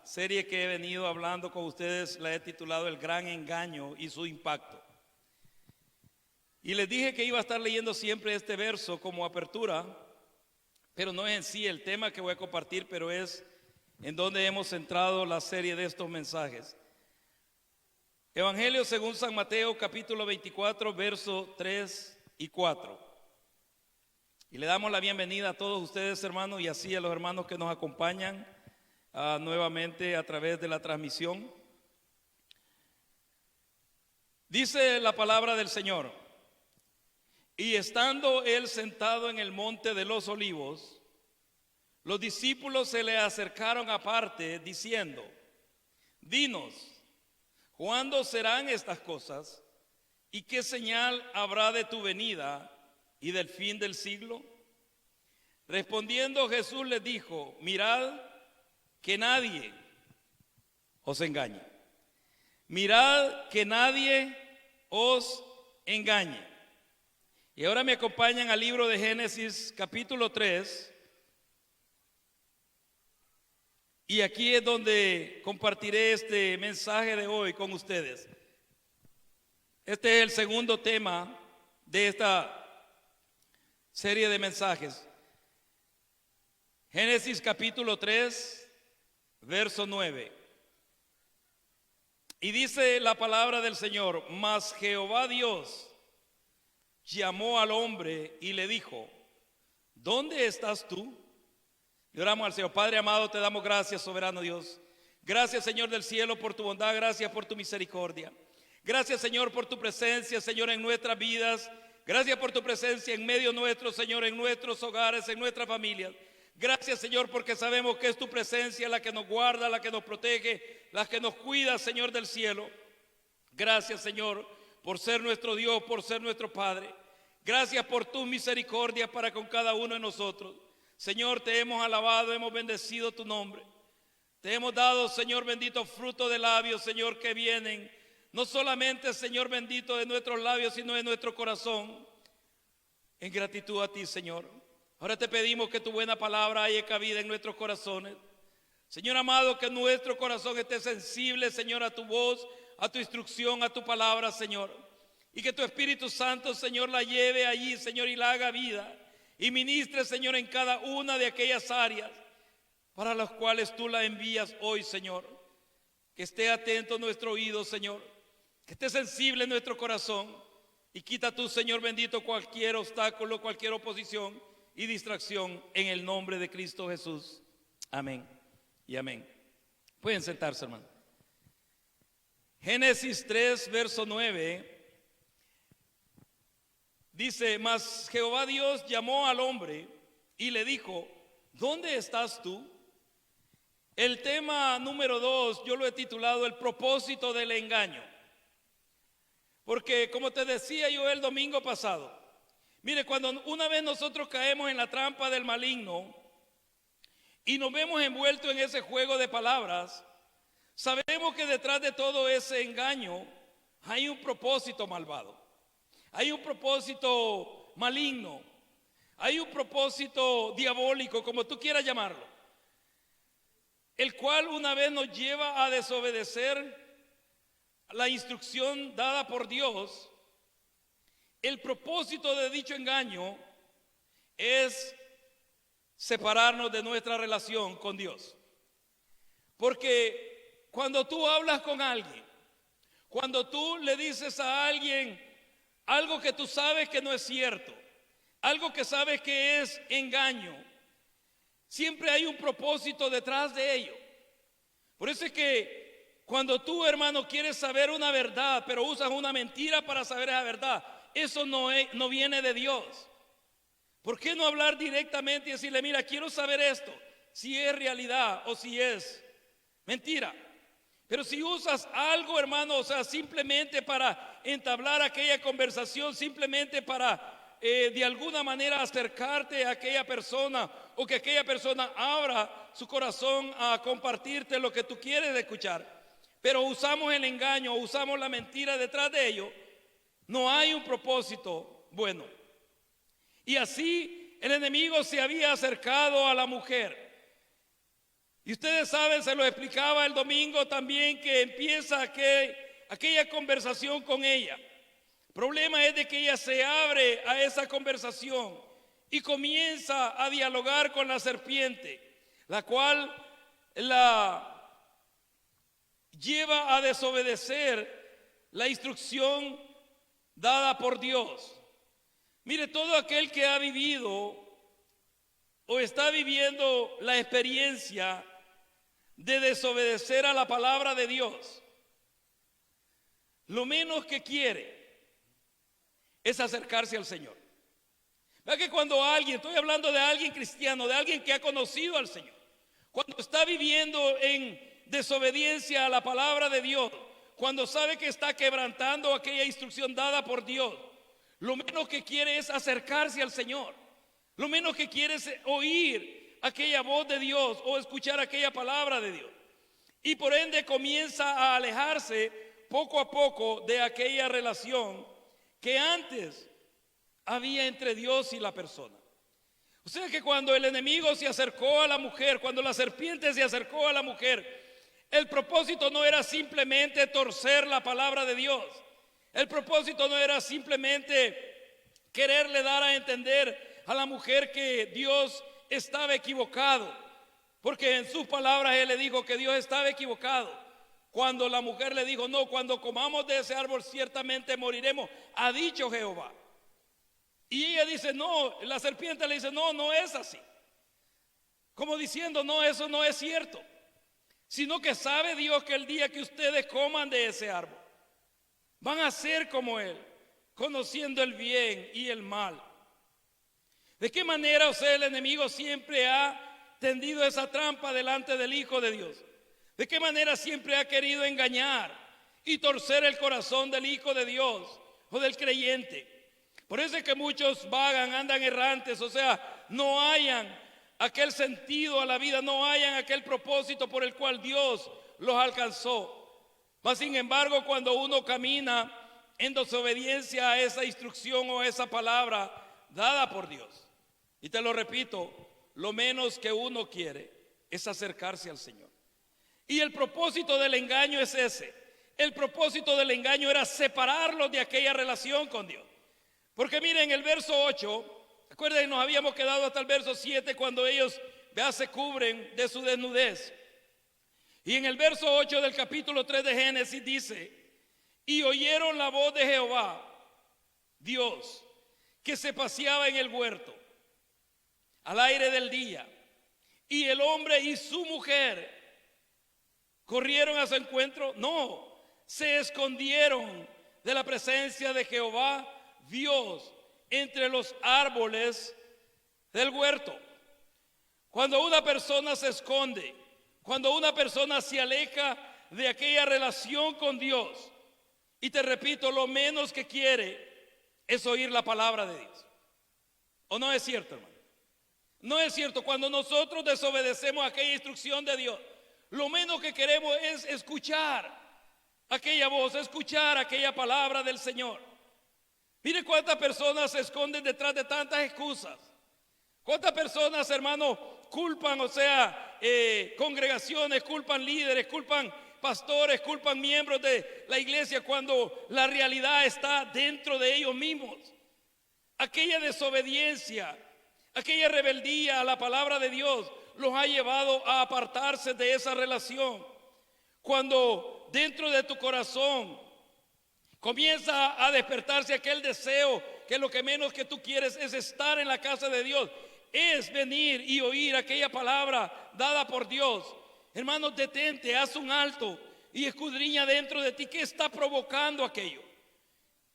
serie que he venido hablando con ustedes la he titulado El Gran Engaño y su impacto. Y les dije que iba a estar leyendo siempre este verso como apertura, pero no es en sí el tema que voy a compartir, pero es en donde hemos centrado la serie de estos mensajes. Evangelio según San Mateo, capítulo 24, versos 3 y 4. Y le damos la bienvenida a todos ustedes, hermanos, y así a los hermanos que nos acompañan nuevamente a través de la transmisión. Dice la palabra del Señor: y estando él sentado en el monte de los olivos, los discípulos se le acercaron aparte diciendo: dinos, ¿cuándo serán estas cosas? ¿Y qué señal habrá de tu venida y del fin del siglo? Respondiendo Jesús les dijo: mirad que nadie os engañe. Mirad que nadie os engañe. Y ahora me acompañan al libro de Génesis capítulo 3. Y aquí es donde compartiré este mensaje de hoy con ustedes. Este es el segundo tema de esta serie de mensajes. Génesis capítulo 3, verso 9. Y dice la palabra del Señor: mas Jehová Dios llamó al hombre y le dijo: ¿dónde estás tú? Y oramos al Señor. Padre amado, te damos gracias, soberano Dios. Gracias, Señor del cielo, por tu bondad. Gracias por tu misericordia. Gracias, Señor, por tu presencia, Señor, en nuestras vidas. Gracias por tu presencia en medio nuestro, Señor, en nuestros hogares, en nuestras familias. Gracias, Señor, porque sabemos que es tu presencia la que nos guarda, la que nos protege, la que nos cuida, Señor del cielo. Gracias, Señor, por ser nuestro Dios, por ser nuestro Padre. Gracias por tu misericordia para con cada uno de nosotros. Señor, te hemos alabado, hemos bendecido tu nombre. Te hemos dado, Señor bendito, fruto de labios, Señor, que vienen no solamente, Señor bendito, de nuestros labios, sino de nuestro corazón, en gratitud a ti, Señor. Ahora te pedimos que tu buena palabra haya cabida en nuestros corazones. Señor amado, que nuestro corazón esté sensible, Señor, a tu voz, a tu instrucción, a tu palabra, Señor. Y que tu Espíritu Santo, Señor, la lleve allí, Señor, y la haga vida. Y ministre, Señor, en cada una de aquellas áreas para las cuales tú la envías hoy, Señor. Que esté atento nuestro oído, Señor. Que esté sensible nuestro corazón. Y quita tú, Señor bendito, cualquier obstáculo, cualquier oposición y distracción en el nombre de Cristo Jesús. Amén y amén. Pueden sentarse, hermano. Génesis 3, verso 9. Dice: mas Jehová Dios llamó al hombre y le dijo: ¿dónde estás tú? El tema número 2 yo lo he titulado El propósito del engaño. Porque como te decía yo el domingo pasado, mire, cuando una vez nosotros caemos en la trampa del maligno y nos vemos envueltos en ese juego de palabras, sabemos que detrás de todo ese engaño hay un propósito malvado. Hay un propósito maligno, hay un propósito diabólico, como tú quieras llamarlo, el cual una vez nos lleva a desobedecer la instrucción dada por Dios. El propósito de dicho engaño es separarnos de nuestra relación con Dios. Porque cuando tú hablas con alguien, cuando tú le dices a alguien algo que tú sabes que no es cierto, algo que sabes que es engaño, siempre hay un propósito detrás de ello. Por eso es que cuando tú, hermano, quieres saber una verdad, pero usas una mentira para saber esa verdad, eso no viene de Dios. ¿Por qué no hablar directamente y decirle: mira, quiero saber esto, si es realidad o si es mentira? Pero si usas algo, hermano, o sea, simplemente para entablar aquella conversación, simplemente para de alguna manera acercarte a aquella persona, o que aquella persona abra su corazón a compartirte lo que tú quieres escuchar, pero usamos el engaño, usamos la mentira detrás de ello, no hay un propósito bueno. Y así el enemigo se había acercado a la mujer. Y ustedes saben, se lo explicaba el domingo también, que empieza aquella conversación con ella. El problema es de que ella se abre a esa conversación y comienza a dialogar con la serpiente, la cual la lleva a desobedecer la instrucción dada por Dios. Mire, todo aquel que ha vivido o está viviendo la experiencia de desobedecer a la palabra de Dios, lo menos que quiere es acercarse al Señor. ¿Verdad que cuando alguien, estoy hablando de alguien cristiano, de alguien que ha conocido al Señor, cuando está viviendo en desobediencia a la palabra de Dios, cuando sabe que está quebrantando aquella instrucción dada por Dios, lo menos que quiere es acercarse al Señor. Lo menos que quiere es oír aquella voz de Dios o escuchar aquella palabra de Dios. Y por ende comienza a alejarse poco a poco de aquella relación que antes había entre Dios y la persona. O sea que cuando el enemigo se acercó a la mujer, cuando la serpiente se acercó a la mujer, el propósito no era simplemente torcer la palabra de Dios. El propósito no era simplemente quererle dar a entender a la mujer que Dios estaba equivocado, porque en sus palabras él le dijo que Dios estaba equivocado. Cuando la mujer le dijo: no, cuando comamos de ese árbol ciertamente moriremos, ha dicho Jehová. Y ella dice: no, la serpiente le dice: no, no es así. Como diciendo: no, eso no es cierto. Sino que sabe Dios que el día que ustedes coman de ese árbol, van a ser como Él, conociendo el bien y el mal. ¿De qué manera, o sea, el enemigo siempre ha tendido esa trampa delante del Hijo de Dios? ¿De qué manera siempre ha querido engañar y torcer el corazón del Hijo de Dios o del creyente? Por eso es que muchos vagan, andan errantes, o sea, no hayan aquel sentido a la vida, no hayan aquel propósito por el cual Dios los alcanzó. Mas sin embargo, cuando uno camina en desobediencia a esa instrucción o esa palabra dada por Dios, y te lo repito, lo menos que uno quiere es acercarse al Señor. Y el propósito del engaño es ese. El propósito del engaño era separarlos de aquella relación con Dios. Porque miren, el verso 8, recuerden, nos habíamos quedado hasta el verso 7 cuando ellos ya se cubren de su desnudez. Y en el verso 8 del capítulo 3 de Génesis dice: y oyeron la voz de Jehová, Dios, que se paseaba en el huerto al aire del día, y el hombre y su mujer corrieron a su encuentro. No, se escondieron de la presencia de Jehová Dios entre los árboles del huerto. Cuando una persona se esconde, cuando una persona se aleja de aquella relación con Dios, y te repito, lo menos que quiere es oír la palabra de Dios. ¿O no es cierto, hermano? No es cierto. Cuando nosotros desobedecemos aquella instrucción de Dios, lo menos que queremos es escuchar aquella voz, escuchar aquella palabra del Señor. Mire cuántas personas se esconden detrás de tantas excusas. Cuántas personas, hermanos, culpan, o sea, congregaciones, culpan líderes, culpan pastores, culpan miembros de la iglesia, cuando la realidad está dentro de ellos mismos. Aquella desobediencia, aquella rebeldía a la palabra de Dios los ha llevado a apartarse de esa relación. Cuando dentro de tu corazón comienza a despertarse aquel deseo que lo que menos que tú quieres es estar en la casa de Dios, es venir y oír aquella palabra dada por Dios. Hermanos, detente, haz un alto y escudriña dentro de ti qué está provocando aquello.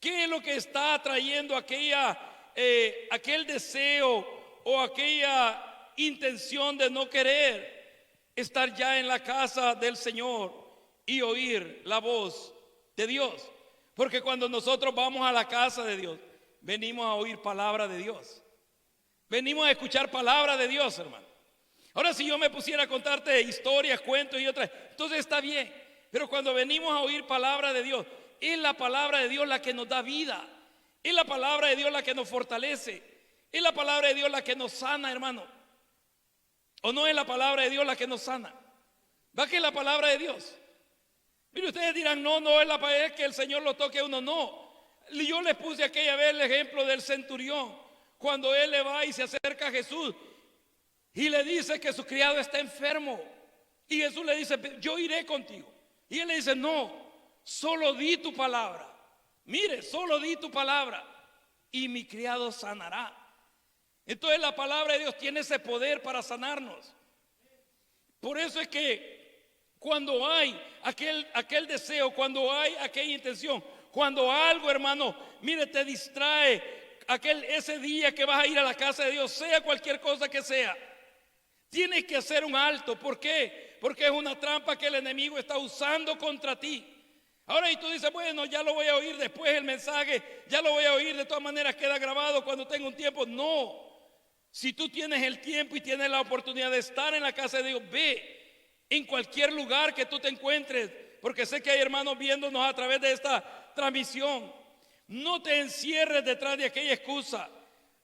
¿Qué es lo que está trayendo aquel deseo o aquella intención de no querer estar ya en la casa del Señor y oír la voz de Dios? Porque cuando nosotros vamos a la casa de Dios, venimos a oír palabra de Dios. Venimos a escuchar palabra de Dios, hermano. Ahora, si yo me pusiera a contarte historias, cuentos y otras, entonces está bien. Pero cuando venimos a oír palabra de Dios, es la palabra de Dios la que nos da vida. Es la palabra de Dios la que nos fortalece. Es la palabra de Dios la que nos sana, hermano. ¿O no es la palabra de Dios la que nos sana? Va que es la palabra de Dios. Mire, ustedes dirán, no es la palabra, es que el Señor lo toque a uno. No, yo les puse aquella vez el ejemplo del centurión, cuando él le va y se acerca a Jesús y le dice que su criado está enfermo, y Jesús le dice, yo iré contigo. Y él le dice, no, solo di tu palabra. Mire, solo di tu palabra y mi criado sanará. Entonces la palabra de Dios tiene ese poder para sanarnos. Por eso es que cuando hay aquel deseo, cuando hay aquella intención, cuando algo, hermano, mire, te distrae, ese día que vas a ir a la casa de Dios, sea cualquier cosa que sea, tienes que hacer un alto. ¿Por qué? Porque es una trampa que el enemigo está usando contra ti. Ahora, y tú dices, bueno, ya lo voy a oír después el mensaje, ya lo voy a oír, de todas maneras queda grabado cuando tenga un tiempo. No, si tú tienes el tiempo y tienes la oportunidad de estar en la casa de Dios, ve en cualquier lugar que tú te encuentres, porque sé que hay hermanos viéndonos a través de esta transmisión. No te encierres detrás de aquella excusa,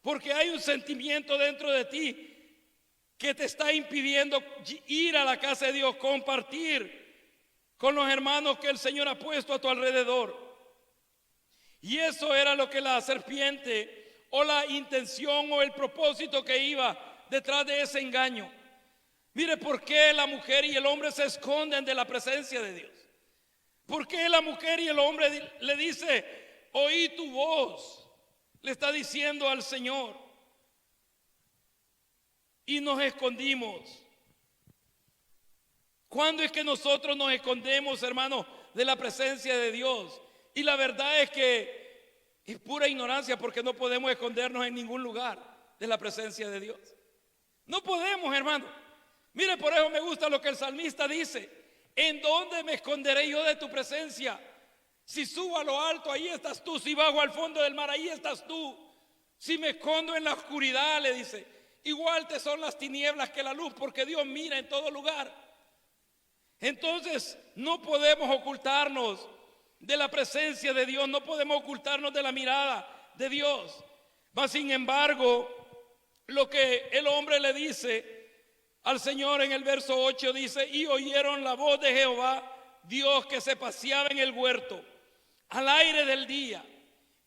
porque hay un sentimiento dentro de ti que te está impidiendo ir a la casa de Dios, compartir con los hermanos que el Señor ha puesto a tu alrededor. Y eso era lo que la serpiente, o la intención, o el propósito que iba detrás de ese engaño. Mire, ¿por qué la mujer y el hombre se esconden de la presencia de Dios? ¿Por qué la mujer y el hombre le dice, oí tu voz? Le está diciendo al Señor. Y nos escondimos. ¿Cuándo es que nosotros nos escondemos, hermano, de la presencia de Dios? Y la verdad es que es pura ignorancia, porque no podemos escondernos en ningún lugar de la presencia de Dios. No podemos, hermano. Mire, por eso me gusta lo que el salmista dice: ¿en dónde me esconderé yo de tu presencia? Si subo a lo alto, ahí estás tú. Si bajo al fondo del mar, ahí estás tú. Si me escondo en la oscuridad, le dice, igual te son las tinieblas que la luz, porque Dios mira en todo lugar. Entonces no podemos ocultarnos de la presencia de Dios, no podemos ocultarnos de la mirada de Dios. Mas sin embargo, lo que el hombre le dice al Señor en el verso 8 dice: y oyeron la voz de Jehová Dios que se paseaba en el huerto al aire del día,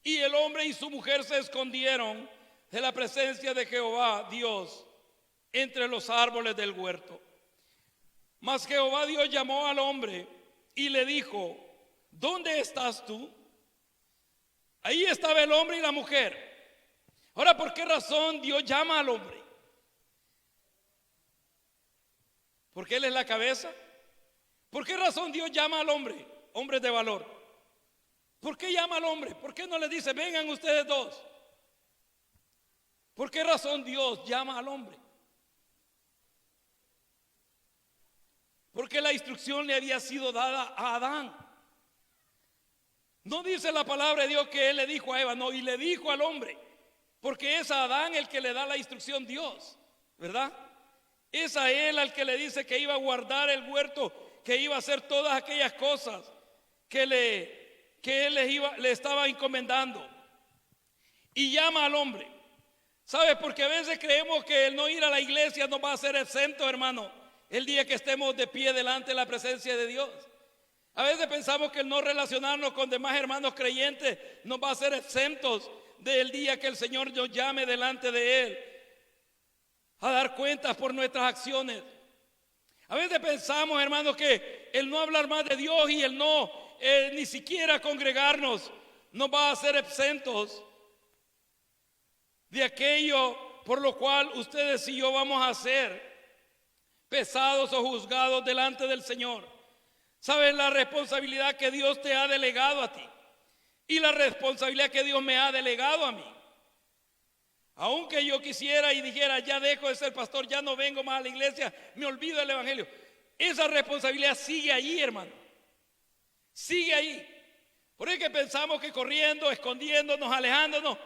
y el hombre y su mujer se escondieron de la presencia de Jehová Dios entre los árboles del huerto. Mas Jehová Dios llamó al hombre y le dijo: ¿dónde estás tú? Ahí estaba el hombre y la mujer. Ahora, ¿por qué razón Dios llama al hombre? ¿Porque él es la cabeza? ¿Por qué razón Dios llama al hombre? Hombres de valor. ¿Por qué llama al hombre? ¿Por qué no le dice, vengan ustedes dos? ¿Por qué razón Dios llama al hombre? Porque la instrucción le había sido dada a Adán. No dice la palabra de Dios que él le dijo a Eva, no, y le dijo al hombre, porque es a Adán el que le da la instrucción Dios, ¿verdad? Es a él al que le dice que iba a guardar el huerto, que iba a hacer todas aquellas cosas que él le estaba encomendando. Y llama al hombre. ¿Sabes? Porque a veces creemos que el no ir a la iglesia nos va a hacer exento, hermano, el día que estemos de pie delante de la presencia de Dios. A veces pensamos que el no relacionarnos con demás hermanos creyentes nos va a hacer exentos del día que el Señor nos llame delante de Él a dar cuentas por nuestras acciones. A veces pensamos, hermanos, que el no hablar más de Dios y el no ni siquiera congregarnos nos va a hacer exentos de aquello por lo cual ustedes y yo vamos a ser pesados o juzgados delante del Señor. ¿Sabes la responsabilidad que Dios te ha delegado a ti? Y la responsabilidad que Dios me ha delegado a mí. Aunque yo quisiera y dijera, ya dejo de ser pastor, ya no vengo más a la iglesia, me olvido del evangelio, esa responsabilidad sigue ahí, hermano. Sigue ahí. Por eso que pensamos que corriendo, escondiéndonos, alejándonos,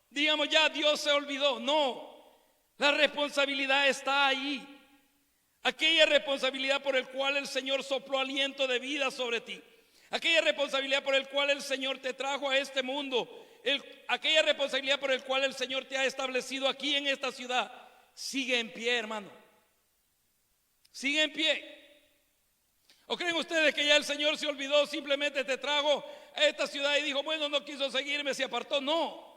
digamos, ya Dios se olvidó. No, la responsabilidad está ahí. Aquella responsabilidad por el cual el Señor sopló aliento de vida sobre ti. Aquella responsabilidad por el cual el Señor te trajo a este mundo. Aquella responsabilidad por el cual el Señor te ha establecido aquí en esta ciudad. Sigue en pie, hermano. Sigue en pie. ¿O creen ustedes que ya el Señor se olvidó, simplemente te trajo a esta ciudad y dijo, bueno, no quiso seguirme, se apartó? No.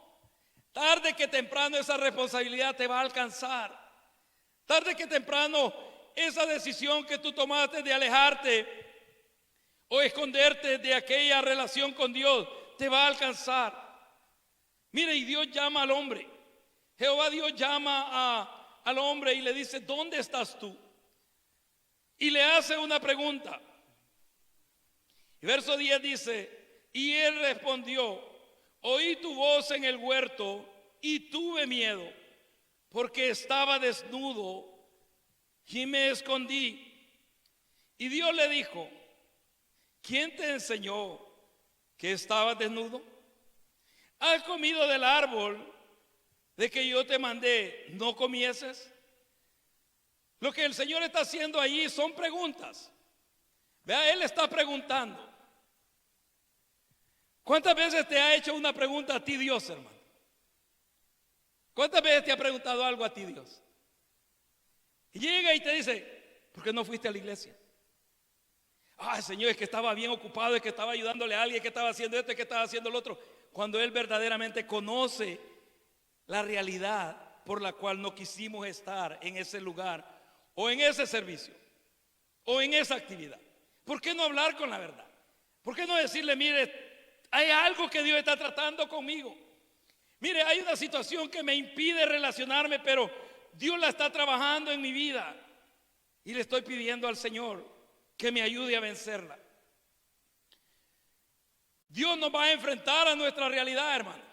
Tarde que temprano esa responsabilidad te va a alcanzar. Tarde que temprano esa decisión que tú tomaste de alejarte o esconderte de aquella relación con Dios te va a alcanzar. Mire, y Dios llama al hombre. Jehová Dios llama al hombre y le dice, ¿dónde estás tú? Y le hace una pregunta. Y verso 10 dice, y él respondió, oí tu voz en el huerto y tuve miedo, porque estaba desnudo y me escondí. Y Dios le dijo, ¿quién te enseñó que estabas desnudo? ¿Has comido del árbol de que yo te mandé, no comieses? Lo que el Señor está haciendo allí son preguntas. Vea, Él está preguntando. ¿Cuántas veces te ha hecho una pregunta a ti Dios, hermano? ¿Cuántas veces te ha preguntado algo a ti Dios? Y llega y te dice, ¿por qué no fuiste a la iglesia? Ah, Señor, es que estaba bien ocupado, es que estaba ayudándole a alguien, que estaba haciendo esto, es que estaba haciendo lo otro. Cuando Él verdaderamente conoce la realidad por la cual no quisimos estar en ese lugar, o en ese servicio, o en esa actividad. ¿Por qué no hablar con la verdad? ¿Por qué no decirle, mire, hay algo que Dios está tratando conmigo? Mire, hay una situación que me impide relacionarme, pero Dios la está trabajando en mi vida. Y le estoy pidiendo al Señor que me ayude a vencerla. Dios nos va a enfrentar a nuestra realidad, hermano.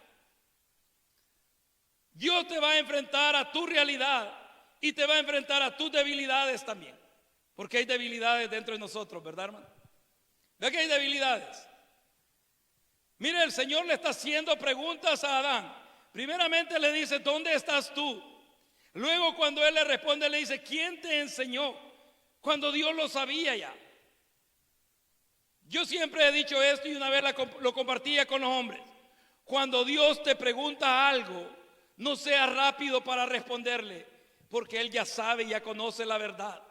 Dios te va a enfrentar a tu realidad. Y te va a enfrentar a tus debilidades también. Porque hay debilidades dentro de nosotros, ¿verdad, hermano? ¿Ve que hay debilidades? Mire, el Señor le está haciendo preguntas a Adán. Primeramente le dice, ¿dónde estás tú? Luego cuando él le responde, le dice, ¿quién te enseñó? Cuando Dios lo sabía ya. Yo siempre he dicho esto y una vez lo compartía con los hombres. Cuando Dios te pregunta algo, no seas rápido para responderle. Porque Él ya sabe, ya conoce la verdad.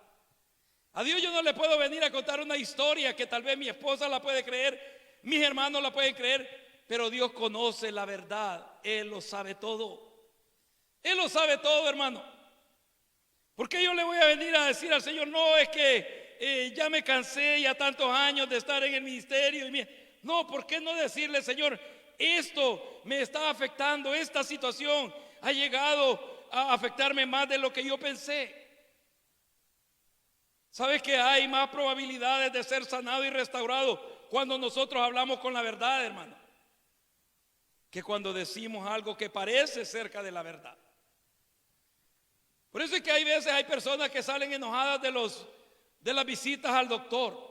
A Dios yo no le puedo venir a contar una historia que tal vez mi esposa la puede creer, mis hermanos la pueden creer, pero Dios conoce la verdad. Él lo sabe todo. Él lo sabe todo, hermano. ¿Por qué yo le voy a venir a decir al Señor, no, es que ya me cansé ya tantos años de estar en el ministerio? No, ¿por qué no decirle, Señor, esto me está afectando, esta situación ha llegado a afectarme más de lo que yo pensé? ¿Sabes que hay más probabilidades de ser sanado y restaurado cuando nosotros hablamos con la verdad, hermano? Que cuando decimos algo que parece cerca de la verdad. Por eso es que hay veces hay personas que salen enojadas de las visitas al doctor.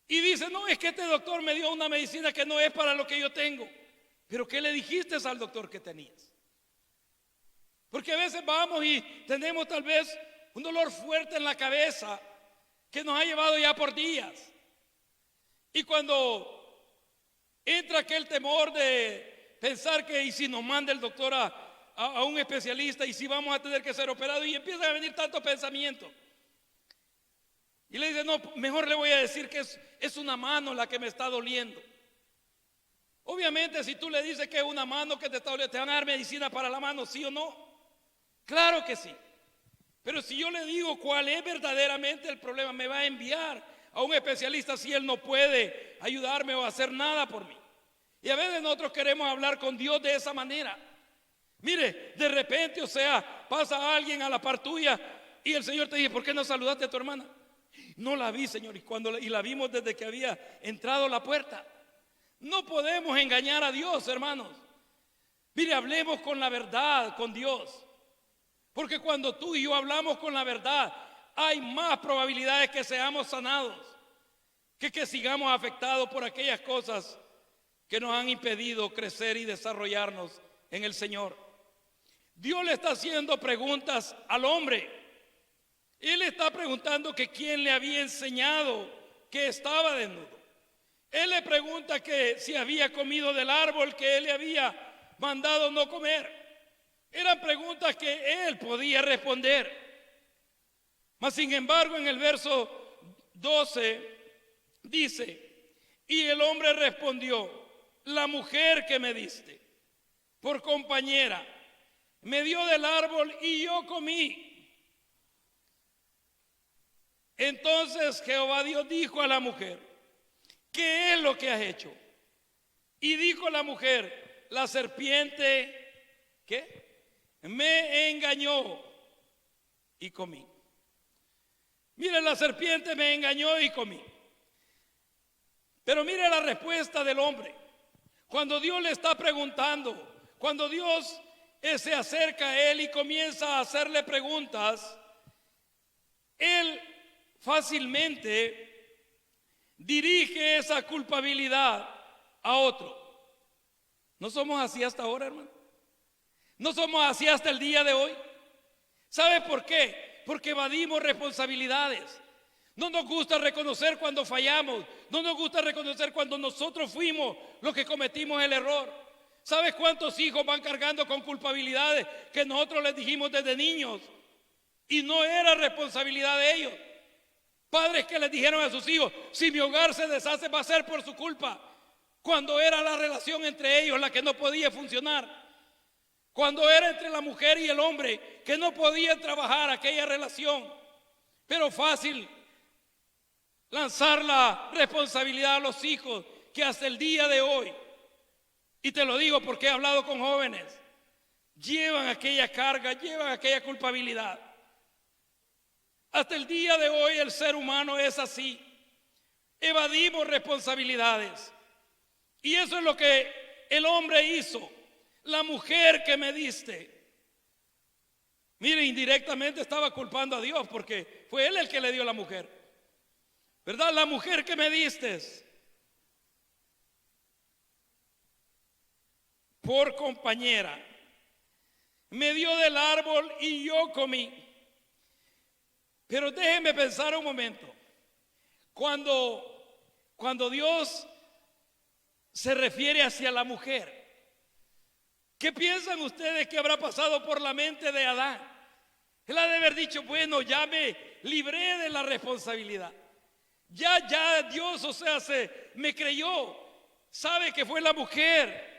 Y dicen, no, es que este doctor me dio una medicina que no es para lo que yo tengo. Pero ¿qué le dijiste al doctor que tenías? Porque a veces vamos y tenemos tal vez un dolor fuerte en la cabeza que nos ha llevado ya por días. Y cuando entra aquel temor de pensar que y si nos manda el doctor a un especialista y si vamos a tener que ser operados, y empiezan a venir tantos pensamientos. Y le dice, no, mejor le voy a decir que es una mano la que me está doliendo. Obviamente si tú le dices que es una mano que te está doliendo, ¿te van a dar medicina para la mano, sí o no? Claro que sí. Pero si yo le digo cuál es verdaderamente el problema, me va a enviar a un especialista si él no puede ayudarme o hacer nada por mí. Y a veces nosotros queremos hablar con Dios de esa manera. Mire, de repente, o sea, pasa alguien a la par tuya y el Señor te dice, ¿por qué no saludaste a tu hermana? No la vi, Señor, y la vimos desde que había entrado a la puerta. No podemos engañar a Dios, hermanos. Mire, hablemos con la verdad, con Dios. Porque cuando tú y yo hablamos con la verdad, hay más probabilidades que seamos sanados que sigamos afectados por aquellas cosas que nos han impedido crecer y desarrollarnos en el Señor. Dios le está haciendo preguntas al hombre. Él está preguntando que quién le había enseñado que estaba desnudo. Él le pregunta que si había comido del árbol que él le había mandado no comer. Eran preguntas que él podía responder. Mas sin embargo, en el verso 12 dice: y el hombre respondió: la mujer que me diste por compañera me dio del árbol y yo comí. Entonces Jehová Dios dijo a la mujer: ¿qué es lo que has hecho? Y dijo la mujer: la serpiente, ¿qué? Me engañó y comí. Mire, la serpiente me engañó y comí. Pero mire la respuesta del hombre. Cuando Dios le está preguntando, cuando Dios se acerca a él y comienza a hacerle preguntas, él fácilmente dirige esa culpabilidad a otro. ¿No somos así hasta ahora, hermano? ¿No somos así hasta el día de hoy? ¿Sabe por qué? Porque evadimos responsabilidades. No nos gusta reconocer cuando fallamos. No nos gusta reconocer cuando nosotros fuimos los que cometimos el error. ¿Sabes cuántos hijos van cargando con culpabilidades que nosotros les dijimos desde niños y no era responsabilidad de ellos? Padres que les dijeron a sus hijos: si mi hogar se deshace va a ser por su culpa, cuando era la relación entre ellos la que no podía funcionar, cuando era entre la mujer y el hombre que no podían trabajar aquella relación. Pero fácil lanzar la responsabilidad a los hijos, que hasta el día de hoy, y te lo digo porque he hablado con jóvenes, llevan aquella carga, llevan aquella culpabilidad. Hasta el día de hoy el ser humano es así. Evadimos responsabilidades. Y eso es lo que el hombre hizo. La mujer que me diste. Mire, indirectamente estaba culpando a Dios porque fue Él el que le dio la mujer. ¿Verdad? La mujer que me diste por compañera me dio del árbol y yo comí. Pero déjenme pensar un momento. Cuando Dios se refiere hacia la mujer, ¿qué piensan ustedes que habrá pasado por la mente de Adán? Él ha de haber dicho: bueno, ya me libré de la responsabilidad. Ya Dios, o sea, me creyó. Sabe que fue la mujer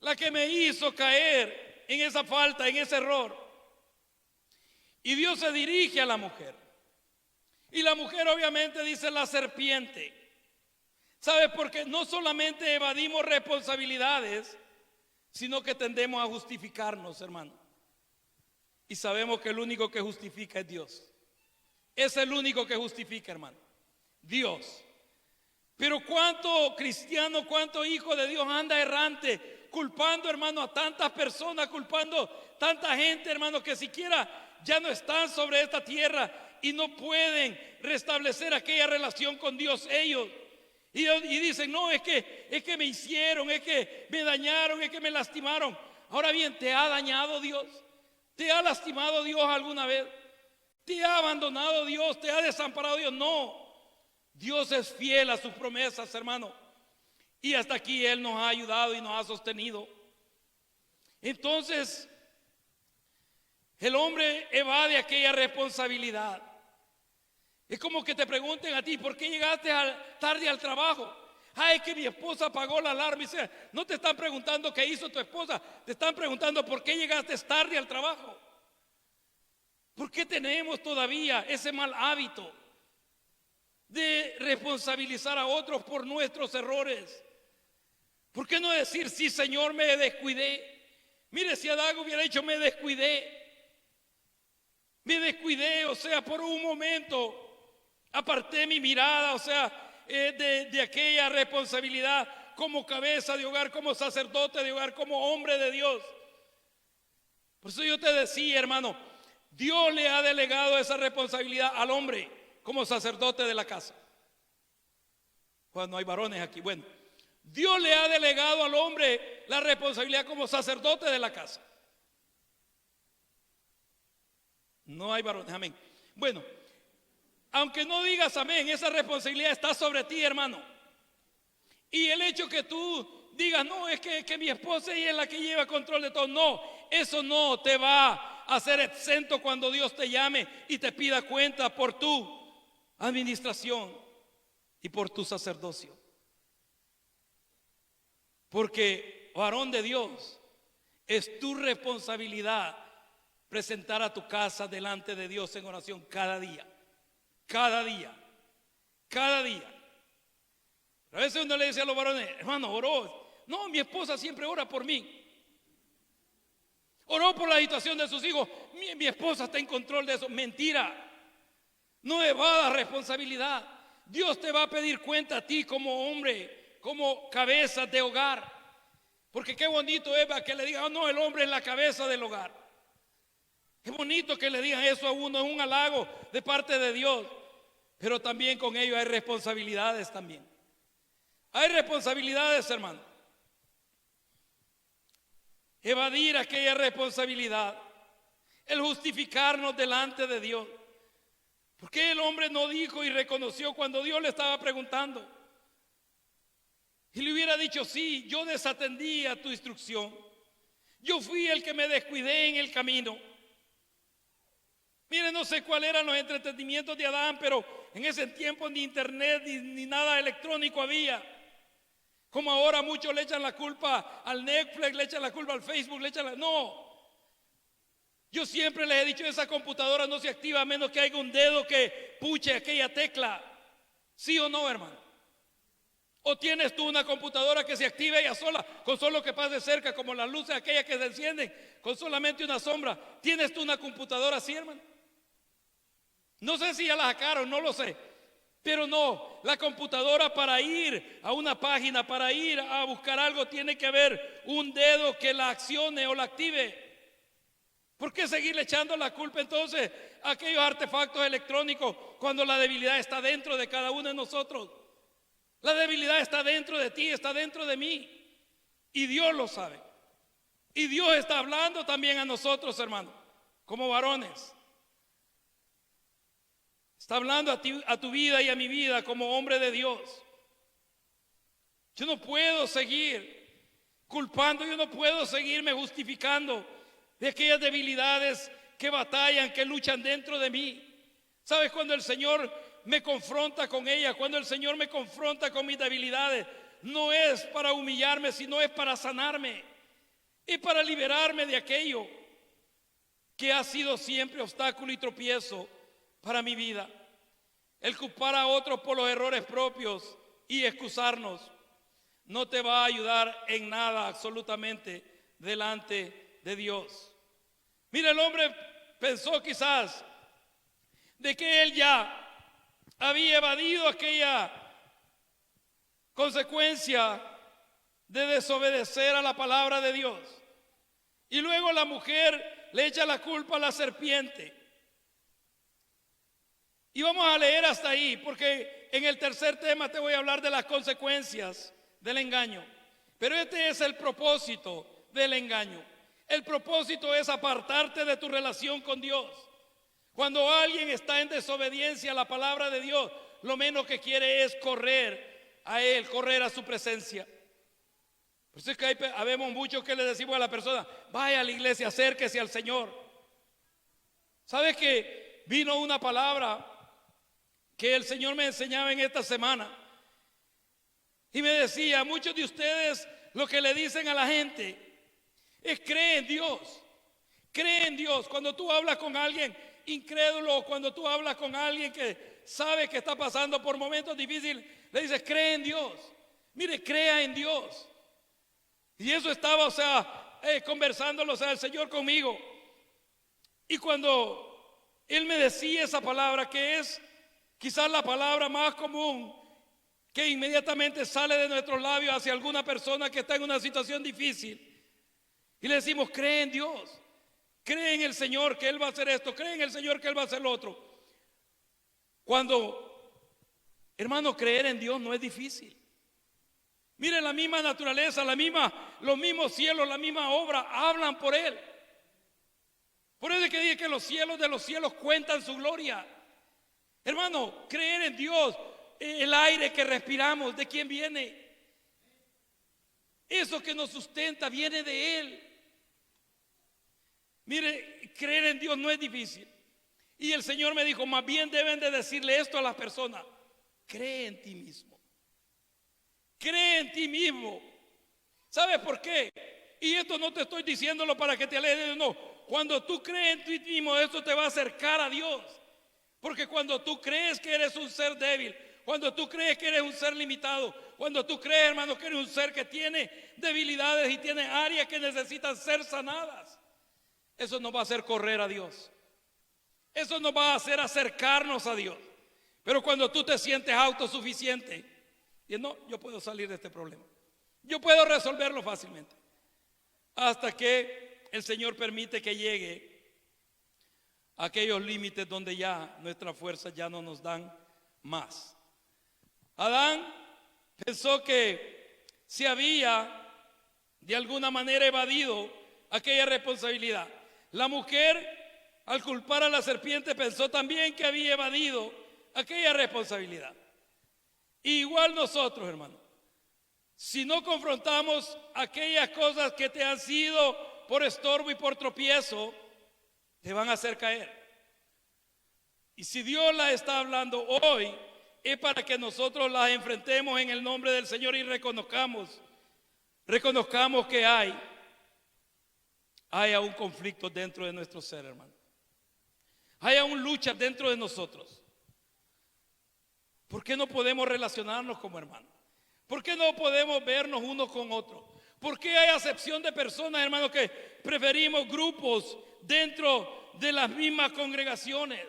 la que me hizo caer en esa falta, en ese error. Y Dios se dirige a la mujer. Y la mujer obviamente dice: la serpiente. ¿Sabe? Porque no solamente evadimos responsabilidades, sino que tendemos a justificarnos, hermano. Y sabemos que el único que justifica es Dios. Es el único que justifica, hermano. Dios. Pero cuánto cristiano, cuánto hijo de Dios anda errante, culpando, hermano, a tantas personas, culpando tanta gente, hermano, que siquiera ya no están sobre esta tierra y no pueden restablecer aquella relación con Dios ellos. Y dicen: no, es que me hicieron, es que me dañaron, es que me lastimaron. Ahora bien, ¿te ha dañado Dios? ¿Te ha lastimado Dios alguna vez? ¿Te ha abandonado Dios? ¿Te ha desamparado Dios? No. Dios es fiel a sus promesas, hermano. Y hasta aquí Él nos ha ayudado y nos ha sostenido. Entonces, el hombre evade aquella responsabilidad. Es como que te pregunten a ti: ¿por qué llegaste tarde al trabajo? Ay, es que mi esposa apagó la alarma. No te están preguntando qué hizo tu esposa, te están preguntando por qué llegaste tarde al trabajo. ¿Por qué tenemos todavía ese mal hábito de responsabilizar a otros por nuestros errores? ¿Por qué no decir: sí, Señor, me descuidé? Mire, si Adán hubiera dicho: me descuidé, o sea, por un momento aparté mi mirada, o sea, de aquella responsabilidad como cabeza de hogar, como sacerdote de hogar, como hombre de Dios. Por eso yo te decía, hermano, Dios le ha delegado esa responsabilidad al hombre como sacerdote de la casa. Cuando hay varones aquí, bueno, Dios le ha delegado al hombre la responsabilidad como sacerdote de la casa. No hay varones, amén. Bueno, aunque no digas amén, esa responsabilidad está sobre ti, hermano. Y el hecho que tú digas: no, es que mi esposa ella es la que lleva control de todo. No, eso no te va a hacer exento cuando Dios te llame y te pida cuenta por tu administración y por tu sacerdocio. Porque, varón de Dios, es tu responsabilidad presentar a tu casa delante de Dios en oración cada día. Cada día. Cada día. A veces uno le dice a los varones: hermano, oró. No, mi esposa siempre ora por mí. Oró por la situación de sus hijos. Mi esposa está en control de eso. Mentira. No evada responsabilidad. Dios te va a pedir cuenta a ti como hombre, como cabeza de hogar. Porque qué bonito es que le digan: no, el hombre es la cabeza del hogar. Qué bonito que le digan eso a uno, es un halago de parte de Dios. Pero también con ello hay responsabilidades también. Hay responsabilidades, hermano. Evadir aquella responsabilidad, el justificarnos delante de Dios. ¿Por qué el hombre no dijo y reconoció cuando Dios le estaba preguntando? Y le hubiera dicho: sí, yo desatendí a tu instrucción. Yo fui el que me descuidé en el camino. Mire, no sé cuáles eran los entretenimientos de Adán, pero en ese tiempo ni internet ni nada electrónico había. Como ahora muchos le echan la culpa al Netflix, le echan la culpa al Facebook, No. Yo siempre les he dicho: esa computadora no se activa a menos que haya un dedo que puche aquella tecla. ¿Sí o no, hermano? ¿O tienes tú una computadora que se active ella sola, con solo que pase cerca, como las luces aquellas que se encienden, con solamente una sombra? ¿Tienes tú una computadora así, hermano? No sé si ya la sacaron, no lo sé. Pero no, la computadora, para ir a una página, para ir a buscar algo, tiene que haber un dedo que la accione o la active. ¿Por qué seguirle echando la culpa entonces a aquellos artefactos electrónicos cuando la debilidad está dentro de cada uno de nosotros? La debilidad está dentro de ti, está dentro de mí. Y Dios lo sabe. Y Dios está hablando también a nosotros, hermano, como varones. Está hablando a ti, a tu vida y a mi vida como hombre de Dios. Yo no puedo seguir culpando, yo no puedo seguirme justificando de aquellas debilidades que batallan, que luchan dentro de mí. ¿Sabes? Cuando el Señor me confronta con ellas, cuando el Señor me confronta con mis debilidades, no es para humillarme, sino es para sanarme y para liberarme de aquello que ha sido siempre obstáculo y tropiezo para mi vida. El culpar a otros por los errores propios y excusarnos no te va a ayudar en nada absolutamente delante de Dios. Mira, el hombre pensó quizás de que él ya había evadido aquella consecuencia de desobedecer a la palabra de Dios. Y luego la mujer le echa la culpa a la serpiente. Y vamos a leer hasta ahí, porque en el tercer tema te voy a hablar de las consecuencias del engaño. Pero este es el propósito del engaño. El propósito es apartarte de tu relación con Dios. Cuando alguien está en desobediencia a la palabra de Dios, lo menos que quiere es correr a Él, correr a su presencia. Por eso es que habemos muchos que le decimos a la persona: vaya a la iglesia, acérquese al Señor. ¿Sabes que vino una palabra que el Señor me enseñaba en esta semana? Y me decía: muchos de ustedes lo que le dicen a la gente es: cree en Dios, cree en Dios. Cuando tú hablas con alguien incrédulo, cuando tú hablas con alguien que sabe que está pasando por momentos difíciles, le dices: cree en Dios. Mire, crea en Dios. Y eso estaba, conversándolo, el Señor conmigo. Y cuando Él me decía esa palabra, que es quizás la palabra más común que inmediatamente sale de nuestros labios hacia alguna persona que está en una situación difícil, y le decimos: cree en Dios, cree en el Señor que Él va a hacer esto, cree en el Señor que Él va a hacer lo otro. Cuando, hermano, creer en Dios no es difícil. Miren, la misma naturaleza, los mismos cielos, la misma obra hablan por Él. Por eso es que dice que los cielos de los cielos cuentan su gloria. Hermano, creer en Dios, el aire que respiramos, ¿de quién viene? Eso que nos sustenta viene de Él. Mire, creer en Dios no es difícil. Y el Señor me dijo, más bien deben de decirle esto a las personas: cree en ti mismo. Cree en ti mismo. ¿Sabes por qué? Y esto no te estoy diciéndolo para que te alejes, no. Cuando tú crees en ti mismo, esto te va a acercar a Dios. Porque cuando tú crees que eres un ser débil, cuando tú crees que eres un ser limitado, cuando tú crees, hermano, que eres un ser que tiene debilidades y tiene áreas que necesitan ser sanadas, eso nos va a hacer correr a Dios. Eso nos va a hacer acercarnos a Dios. Pero cuando tú te sientes autosuficiente, y no, yo puedo salir de este problema, yo puedo resolverlo fácilmente, hasta que el Señor permite que llegue a aquellos límites donde ya nuestras fuerzas ya no nos dan más. Adán pensó que se había de alguna manera evadido aquella responsabilidad. La mujer, al culpar a la serpiente, pensó también que había evadido aquella responsabilidad. Igual nosotros, hermano, si no confrontamos aquellas cosas que te han sido por estorbo y por tropiezo, te van a hacer caer. Y si Dios la está hablando hoy, es para que nosotros las enfrentemos en el nombre del Señor y reconozcamos que hay aún conflicto dentro de nuestro ser, hermano. Hay aún lucha dentro de nosotros. ¿Por qué no podemos relacionarnos como hermanos? ¿Por qué no podemos vernos unos con otros? ¿Por qué hay acepción de personas, hermanos, que preferimos grupos dentro de las mismas congregaciones?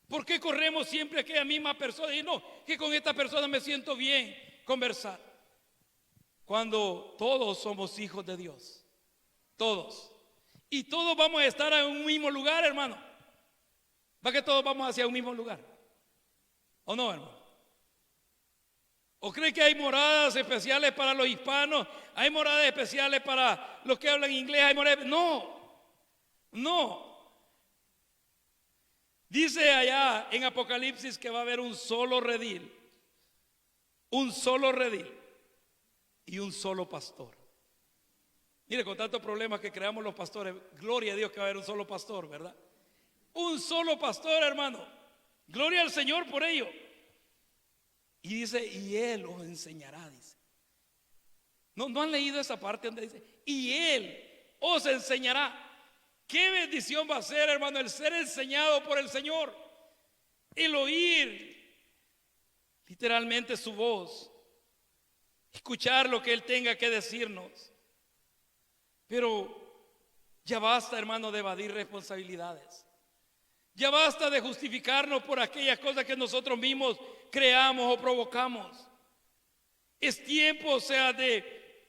¿Por qué corremos siempre a aquella misma persona? Y no, que con esta persona me siento bien conversar. Cuando todos somos hijos de Dios. Todos. Y todos vamos a estar en un mismo lugar, hermano. ¿Va que todos vamos hacia un mismo lugar? ¿O no, hermano? ¿O cree que hay moradas especiales para los hispanos? ¿Hay moradas especiales para los que hablan inglés? ¿Hay moradas? No. Dice allá en Apocalipsis que va a haber un solo redil y un solo pastor. Mire, con tantos problemas que creamos los pastores, gloria a Dios que va a haber un solo pastor, ¿verdad? Un solo pastor, hermano. Gloria al Señor por ello. Y dice, y Él os enseñará, dice. ¿No han leído esa parte donde dice, y Él os enseñará? Qué bendición va a ser, hermano, el ser enseñado por el Señor. El oír literalmente su voz. Escuchar lo que Él tenga que decirnos. Pero ya basta, hermano, de evadir responsabilidades. Ya basta de justificarnos por aquellas cosas que nosotros mismos creamos o provocamos. Es tiempo, o sea, de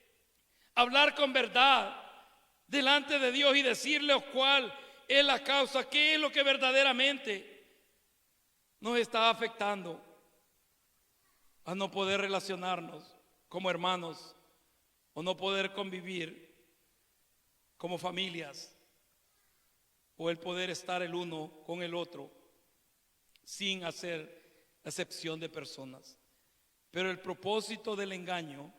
hablar con verdad delante de Dios y decirle cuál es la causa, qué es lo que verdaderamente nos está afectando a no poder relacionarnos como hermanos o no poder convivir como familias, o el poder estar el uno con el otro sin hacer acepción de personas. Pero el propósito del engaño,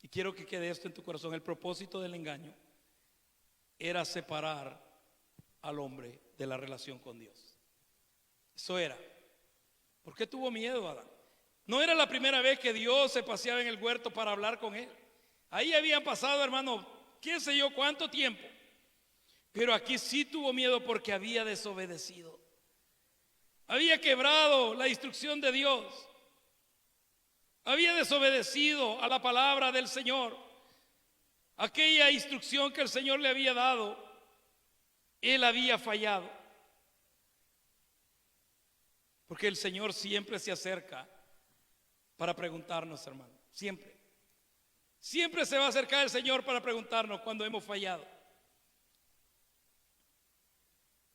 y quiero que quede esto en tu corazón, el propósito del engaño era separar al hombre de la relación con Dios. Eso era. ¿Por qué tuvo miedo Adán? No era la primera vez que Dios se paseaba en el huerto para hablar con él. Ahí habían pasado, hermano, qué sé yo cuánto tiempo. Pero aquí sí tuvo miedo porque había desobedecido. Había quebrado la instrucción de Dios. Había desobedecido a la palabra del Señor. Aquella instrucción que el Señor le había dado, él había fallado. Porque el Señor siempre se acerca para preguntarnos, hermano. Siempre. Siempre se va a acercar el Señor para preguntarnos cuando hemos fallado.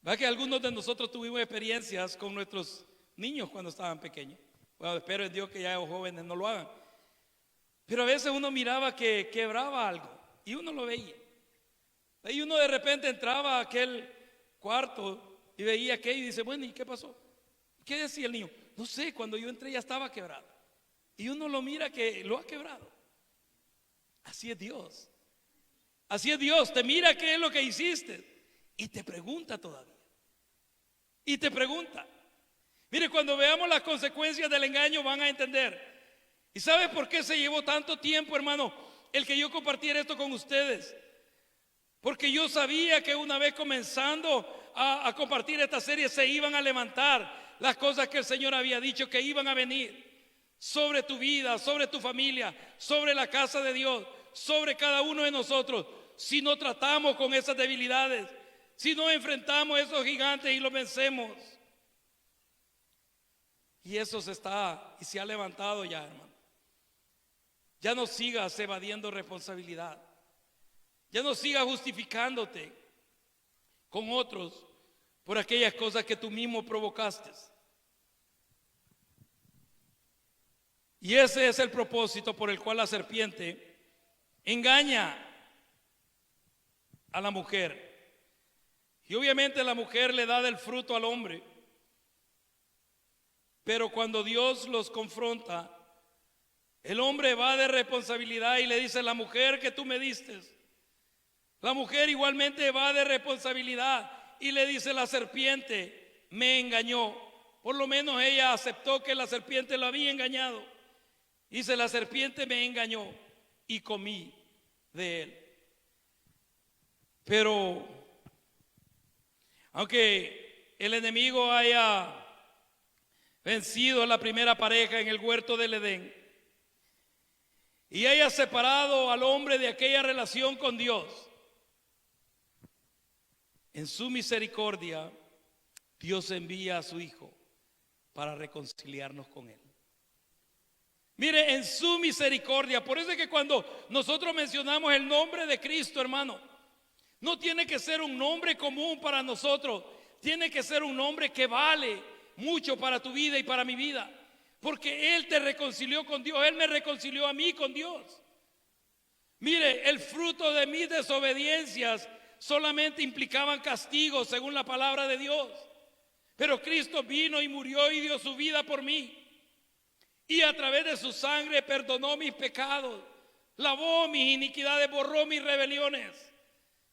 ¿Verdad que algunos de nosotros tuvimos experiencias con nuestros niños cuando estaban pequeños? Bueno, espero en Dios que ya los jóvenes no lo hagan. Pero a veces uno miraba que quebraba algo y uno lo veía. Y uno de repente entraba a aquel cuarto y veía aquello y dice, bueno, ¿y qué pasó? ¿Qué decía el niño? No sé, cuando yo entré ya estaba quebrado. Y uno lo mira que lo ha quebrado. Así es Dios. Así es Dios. Te mira qué es lo que hiciste y te pregunta todavía. y te pregunta. Mire, cuando veamos las consecuencias del engaño van a entender. ¿Y sabe por qué se llevó tanto tiempo, hermano, el que yo compartiera esto con ustedes? Porque yo sabía que una vez comenzando a compartir esta serie se iban a levantar las cosas que el Señor había dicho que iban a venir sobre tu vida, sobre tu familia, sobre la casa de Dios, sobre cada uno de nosotros. Si no tratamos con esas debilidades, si no enfrentamos a esos gigantes y los vencemos. Y eso se ha levantado ya, hermano. Ya no sigas evadiendo responsabilidad. Ya no sigas justificándote con otros por aquellas cosas que tú mismo provocaste. Y ese es el propósito por el cual la serpiente engaña a la mujer. Y obviamente la mujer le da del fruto al hombre. Pero cuando Dios los confronta, el hombre va de responsabilidad y le dice: la mujer que tú me diste. La mujer igualmente va de responsabilidad y le dice: la serpiente me engañó. Por lo menos ella aceptó que la serpiente lo había engañado. Dice: la serpiente me engañó y comí de él. Pero aunque el enemigo haya vencido a la primera pareja en el huerto del Edén y haya separado al hombre de aquella relación con Dios, en su misericordia Dios envía a su Hijo para reconciliarnos con Él. Mire, en su misericordia. Por eso es que cuando nosotros mencionamos el nombre de Cristo, hermano, no tiene que ser un nombre común para nosotros, tiene que ser un nombre que vale mucho para tu vida y para mi vida, porque Él te reconcilió con Dios. Él me reconcilió a mí con Dios. Mire, el fruto de mis desobediencias solamente implicaban castigo según la palabra de Dios, pero Cristo vino y murió y dio su vida por mí, y a través de su sangre perdonó mis pecados, lavó mis iniquidades, borró mis rebeliones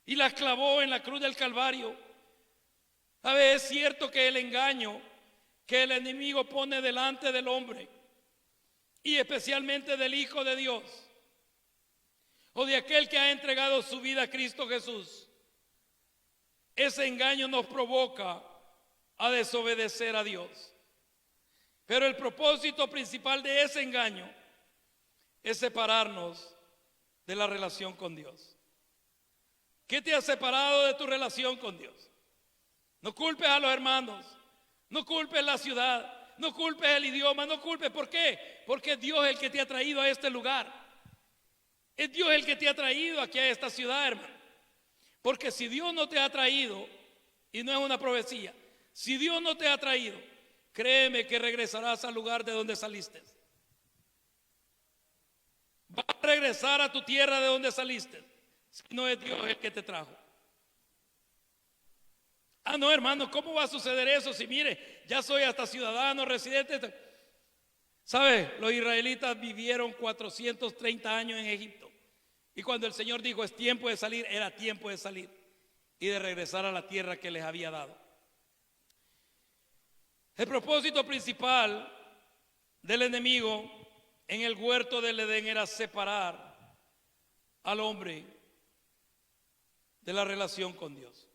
y las clavó en la cruz del Calvario. A veces es cierto que el engaño que el enemigo pone delante del hombre, y especialmente del Hijo de Dios, o de aquel que ha entregado su vida a Cristo Jesús, ese engaño nos provoca a desobedecer a Dios. Pero el propósito principal de ese engaño es separarnos de la relación con Dios. ¿Qué te ha separado de tu relación con Dios? No culpes a los hermanos, no culpes la ciudad, no culpes el idioma, no culpes. ¿Por qué? Porque Dios es el que te ha traído a este lugar. Es Dios el que te ha traído aquí a esta ciudad, hermano. Porque si Dios no te ha traído, y no es una profecía, si Dios no te ha traído, créeme que regresarás al lugar de donde saliste. Vas a regresar a tu tierra de donde saliste, si no es Dios el que te trajo. Ah, no, hermano, ¿cómo va a suceder eso? Si mire, ya soy hasta ciudadano, residente. ¿Sabe? Los israelitas vivieron 430 años en Egipto. Y cuando el Señor dijo es tiempo de salir, era tiempo de salir y de regresar a la tierra que les había dado. El propósito principal del enemigo en el huerto del Edén era separar al hombre de la relación con Dios.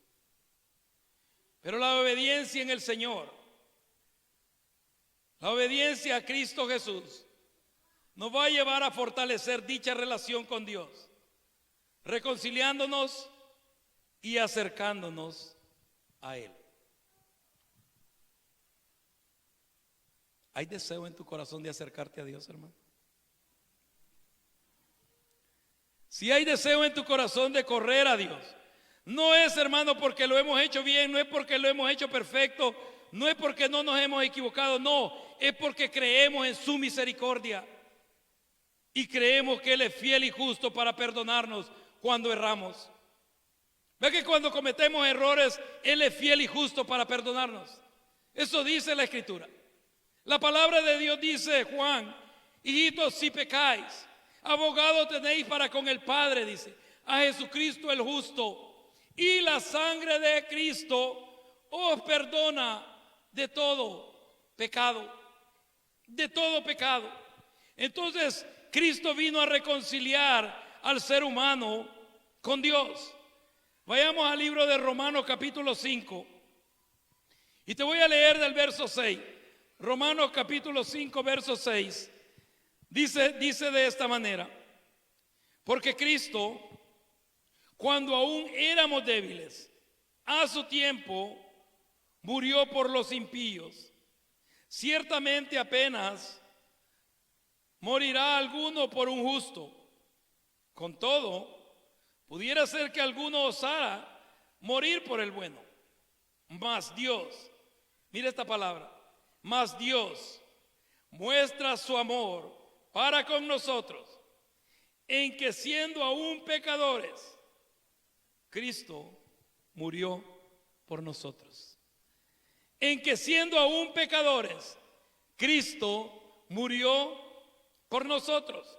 Pero la obediencia en el Señor, la obediencia a Cristo Jesús, nos va a llevar a fortalecer dicha relación con Dios, reconciliándonos y acercándonos a Él. ¿Hay deseo en tu corazón de acercarte a Dios, hermano? Si hay deseo en tu corazón de correr a Dios, no es, hermano, porque lo hemos hecho bien, no es porque lo hemos hecho perfecto, no es porque no nos hemos equivocado, no, es porque creemos en su misericordia y creemos que Él es fiel y justo para perdonarnos cuando erramos. ¿Ve que cuando cometemos errores, Él es fiel y justo para perdonarnos? Eso dice la Escritura. La palabra de Dios dice, Juan, hijitos, si pecáis, abogado tenéis para con el Padre, dice, a Jesucristo el justo. Y la sangre de Cristo os perdona de todo pecado, de todo pecado. Entonces, Cristo vino a reconciliar al ser humano con Dios. Vayamos al libro de Romanos capítulo 5. Y te voy a leer del verso 6. Romanos capítulo 5, verso 6. Dice de esta manera: porque Cristo, cuando aún éramos débiles, a su tiempo murió por los impíos. Ciertamente apenas morirá alguno por un justo. Con todo, pudiera ser que alguno osara morir por el bueno. Mas Dios, mira esta palabra, mas Dios muestra su amor para con nosotros, en que siendo aún pecadores, Cristo murió por nosotros. En que siendo aún pecadores, Cristo murió por nosotros.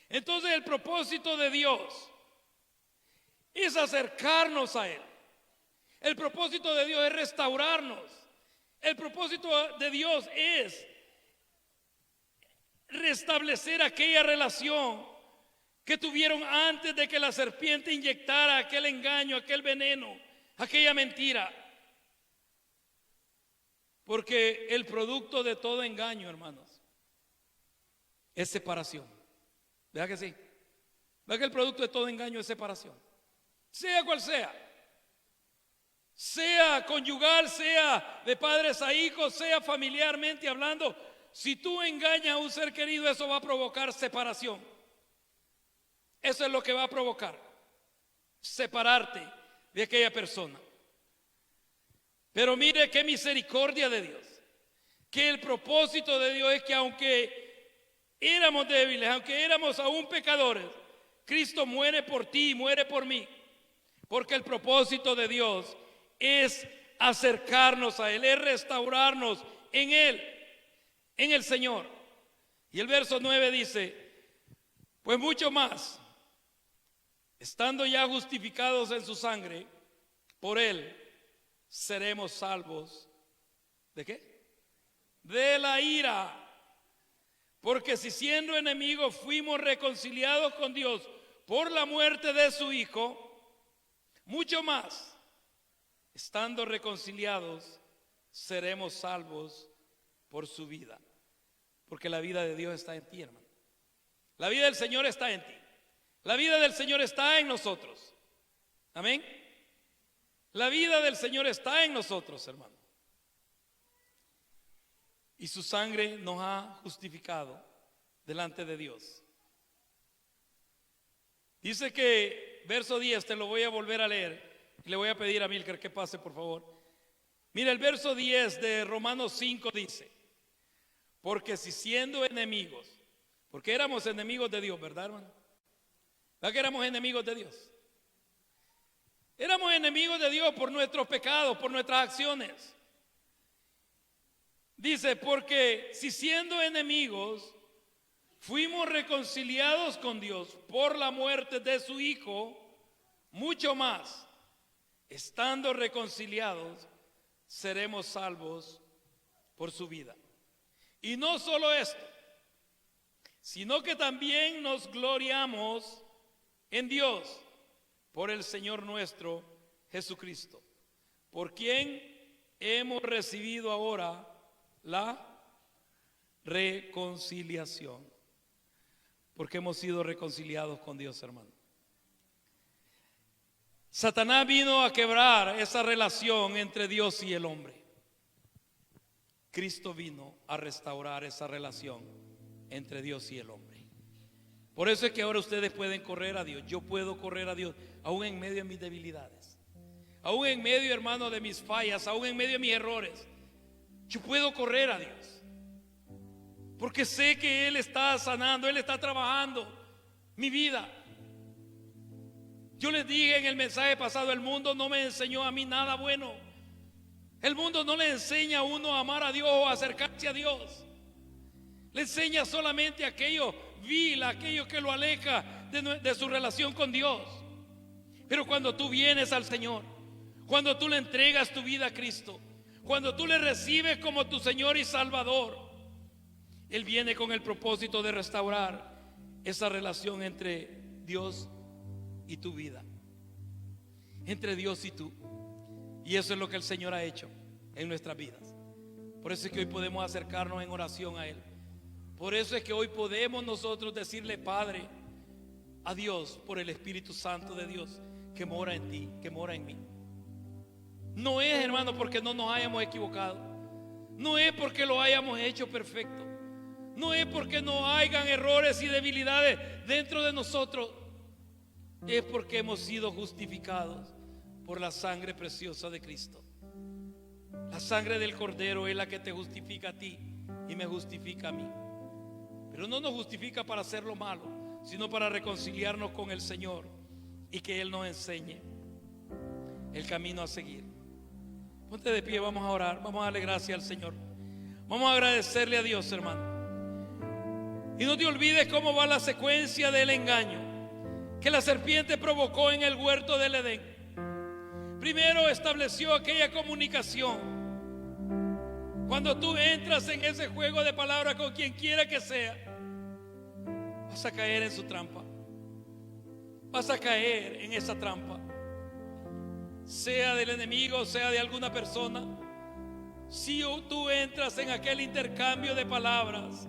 Entonces el propósito de Dios es acercarnos a Él. El propósito de Dios es restaurarnos. El propósito de Dios es restablecer aquella relación que tuvieron antes de que la serpiente inyectara aquel engaño, aquel veneno, aquella mentira. Porque el producto de todo engaño, hermanos, es separación. ¿Verdad que sí? ¿Verdad que el producto de todo engaño es separación? Sea cual sea. Sea conyugal, sea de padres a hijos, sea familiarmente hablando. Si tú engañas a un ser querido, eso va a provocar separación. Eso es lo que va a provocar. Separarte de aquella persona. Pero mire qué misericordia de Dios. Que el propósito de Dios es que aunque éramos débiles, aunque éramos aún pecadores, Cristo muere por ti, muere por mí. Porque el propósito de Dios es acercarnos a Él, es restaurarnos en Él, en el Señor. Y el verso 9 dice: pues mucho más, estando ya justificados en su sangre, por Él seremos salvos. ¿De qué? De la ira. Porque si siendo enemigos fuimos reconciliados con Dios por la muerte de su Hijo, mucho más, estando reconciliados, seremos salvos por su vida. Porque la vida de Dios está en ti, hermano. La vida del Señor está en ti. La vida del Señor está en nosotros. Amén. La vida del Señor está en nosotros, hermano. Y su sangre nos ha justificado delante de Dios. Dice que, verso 10, te lo voy a volver a leer. Y le voy a pedir a Milker que pase, por favor. Mira, el verso 10 de Romanos 5 dice: porque si siendo enemigos, porque éramos enemigos de Dios, ¿verdad, hermano? ¿Verdad que éramos enemigos de Dios? Éramos enemigos de Dios por nuestros pecados, por nuestras acciones. Dice: porque si siendo enemigos fuimos reconciliados con Dios por la muerte de su Hijo, mucho más, estando reconciliados, seremos salvos por su vida. Y no solo esto, sino que también nos gloriamos en Dios por el Señor nuestro Jesucristo, por quien hemos recibido ahora la reconciliación. Porque hemos sido reconciliados con Dios, hermano. Satanás vino a quebrar esa relación entre Dios y el hombre. Cristo vino a restaurar esa relación entre Dios y el hombre. Por eso es que ahora ustedes pueden correr a Dios. Yo puedo correr a Dios aún en medio de mis debilidades, aún en medio, hermano, de mis fallas, aún en medio de mis errores. Yo puedo correr a Dios porque sé que Él está sanando, Él está trabajando mi vida. Yo les dije en el mensaje pasado: el mundo no me enseñó a mí nada bueno. El mundo no le enseña a uno a amar a Dios o a acercarse a Dios. Le enseña solamente aquello vil, aquello que lo aleja de su relación con Dios. Pero cuando tú vienes al Señor, Cuando tú le entregas tu vida a Cristo, cuando tú le recibes como tu Señor y Salvador, Él viene con el propósito de restaurar esa relación entre Dios y tu vida, entre Dios y tú. Y eso es lo que el Señor ha hecho en nuestras vidas. Por eso es que hoy podemos acercarnos en oración a Él. Por eso es que hoy podemos nosotros decirle Padre a Dios por el Espíritu Santo de Dios que mora en ti, que mora en mí. No es, hermano, porque no nos hayamos equivocado. No es porque lo hayamos hecho perfecto. No es porque no hayan errores y debilidades dentro de nosotros. Es porque hemos sido justificados por la sangre preciosa de Cristo. La sangre del Cordero es la que te justifica a ti y me justifica a mí. Pero no nos justifica para hacer lo malo, sino para reconciliarnos con el Señor y que Él nos enseñe el camino a seguir. Ponte de pie, vamos a orar, vamos a darle gracias al Señor. Vamos a agradecerle a Dios, hermano. Y no te olvides cómo va la secuencia del engaño que la serpiente provocó en el huerto del Edén. Primero estableció aquella comunicación. Cuando tú entras en ese juego de palabras con quien quiera que sea, vas a caer en su trampa. Vas a caer en esa trampa, sea del enemigo, sea de alguna persona. Si tú entras en aquel intercambio de palabras,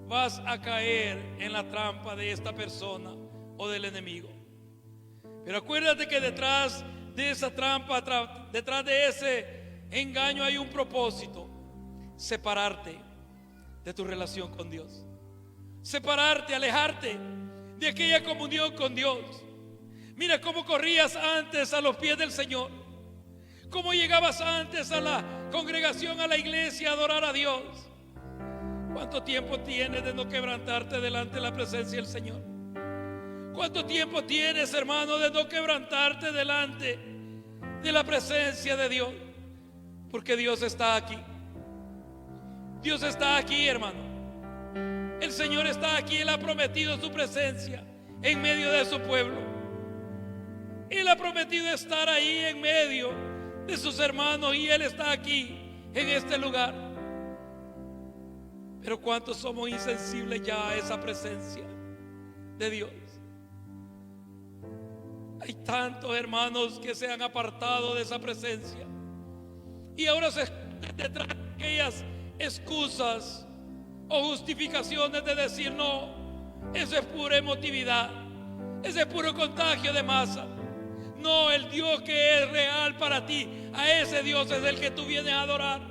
vas a caer en la trampa de esta persona o del enemigo. Pero acuérdate que detrás de esa trampa, detrás de ese engaño hay un propósito: separarte de tu relación con Dios, separarte, alejarte de aquella comunión con Dios. Mira cómo corrías antes a los pies del Señor, cómo llegabas antes a la congregación, a la iglesia, a adorar a Dios. ¿Cuánto tiempo tienes de no quebrantarte delante de la presencia del Señor? ¿Cuánto tiempo tienes, hermano, de no quebrantarte delante de la presencia de Dios? Porque Dios está aquí. Dios está aquí, hermano. El Señor está aquí. Él ha prometido su presencia en medio de su pueblo. Él ha prometido estar ahí en medio de sus hermanos y Él está aquí en este lugar. Pero ¿cuántos somos insensibles ya a esa presencia de Dios? Hay tantos hermanos que se han apartado de esa presencia y ahora se esconden detrás de aquellas excusas o justificaciones de decir: no, eso es pura emotividad, ese es puro contagio de masa. No, el Dios que es real para ti, a ese Dios es el que tú vienes a adorar.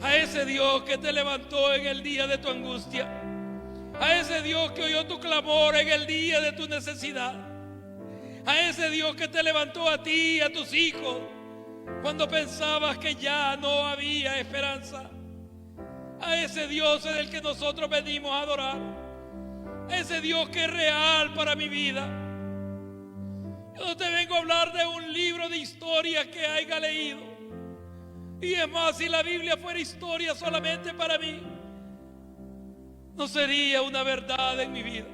A ese Dios que te levantó en el día de tu angustia, a ese Dios que oyó tu clamor en el día de tu necesidad, a ese Dios que te levantó a ti y a tus hijos cuando pensabas que ya no había esperanza. A ese Dios es el que nosotros venimos a adorar, a ese Dios que es real para mi vida. Yo no te vengo a hablar de un libro de historia que haya leído. Y es más, si la Biblia fuera historia solamente para mí, no sería una verdad en mi vida.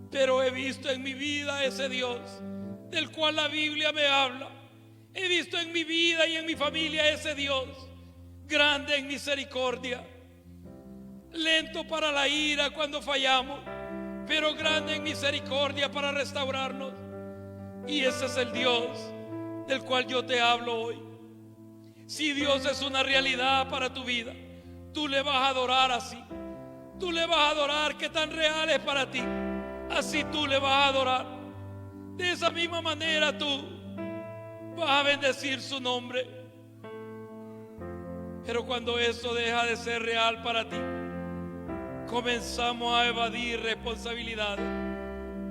Pero he visto en mi vida ese Dios del cual la Biblia me habla. He visto en mi vida y en mi familia ese Dios grande en misericordia, lento para la ira cuando fallamos, pero grande en misericordia para restaurarnos. Y ese es el Dios del cual yo te hablo hoy. Si Dios es una realidad para tu vida, tú le vas a adorar así. Tú le vas a adorar que tan real es para ti. Así tú le vas a adorar. De esa misma manera tú vas a bendecir su nombre. Pero cuando eso deja de ser real para ti, comenzamos a evadir responsabilidades,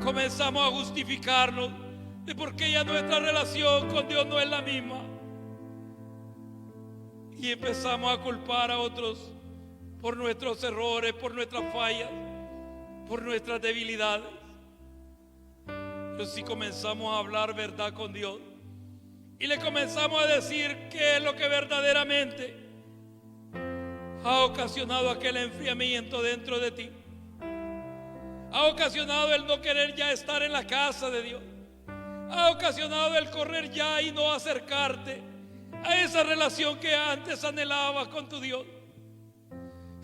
comenzamos a justificarnos de por qué ya nuestra relación con Dios no es la misma, y empezamos a culpar a otros por nuestros errores, por nuestras fallas, por nuestras debilidades. Pero si comenzamos a hablar verdad con Dios y le comenzamos a decir qué es lo que verdaderamente ha ocasionado aquel enfriamiento dentro de ti, ha ocasionado el no querer ya estar en la casa de Dios, ha ocasionado el correr ya y no acercarte a esa relación que antes anhelabas con tu Dios.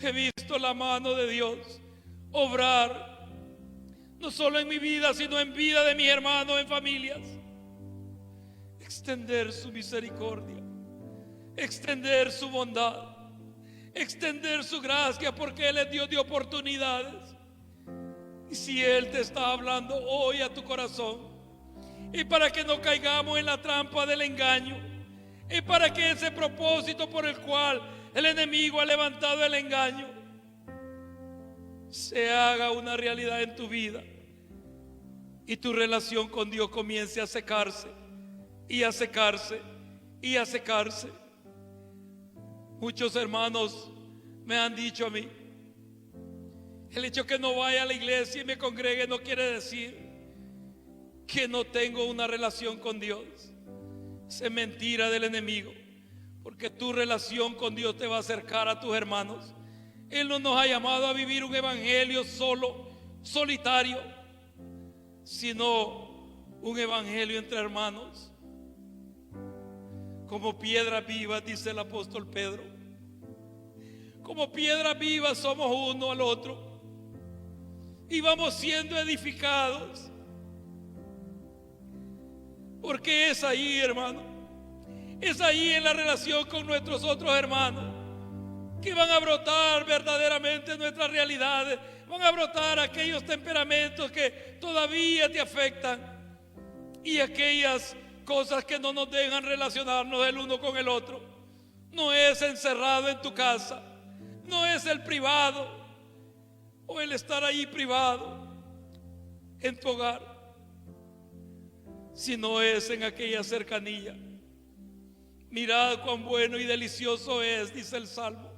He visto la mano de Dios obrar, no solo en mi vida, sino en vida de mis hermanos, en familias. Extender su misericordia, extender su bondad, extender su gracia, porque Él es Dios de oportunidades. Y si Él te está hablando hoy a tu corazón, y para que no caigamos en la trampa del engaño, y para que ese propósito por el cual el enemigo ha levantado el engaño se haga una realidad en tu vida, y tu relación con Dios comience a secarse y a secarse y a secarse. Muchos hermanos me han dicho a mí: el hecho que no vaya a la iglesia y me congregue no quiere decir que no tengo una relación con Dios. Es mentira del enemigo, porque tu relación con Dios te va a acercar a tus hermanos. Él no nos ha llamado a vivir un evangelio solo, solitario, sino un evangelio entre hermanos. Como piedras vivas, dice el apóstol Pedro, como piedras vivas somos uno al otro y vamos siendo edificados. Porque es ahí, hermano, es ahí en la relación con nuestros otros hermanos que van a brotar verdaderamente nuestras realidades, van a brotar aquellos temperamentos que todavía te afectan y aquellas cosas que no nos dejan relacionarnos el uno con el otro. No es encerrado en tu casa, no es el privado o el estar ahí privado en tu hogar, sino es en aquella cercanía. Mirad cuán bueno y delicioso es, dice el Salmo,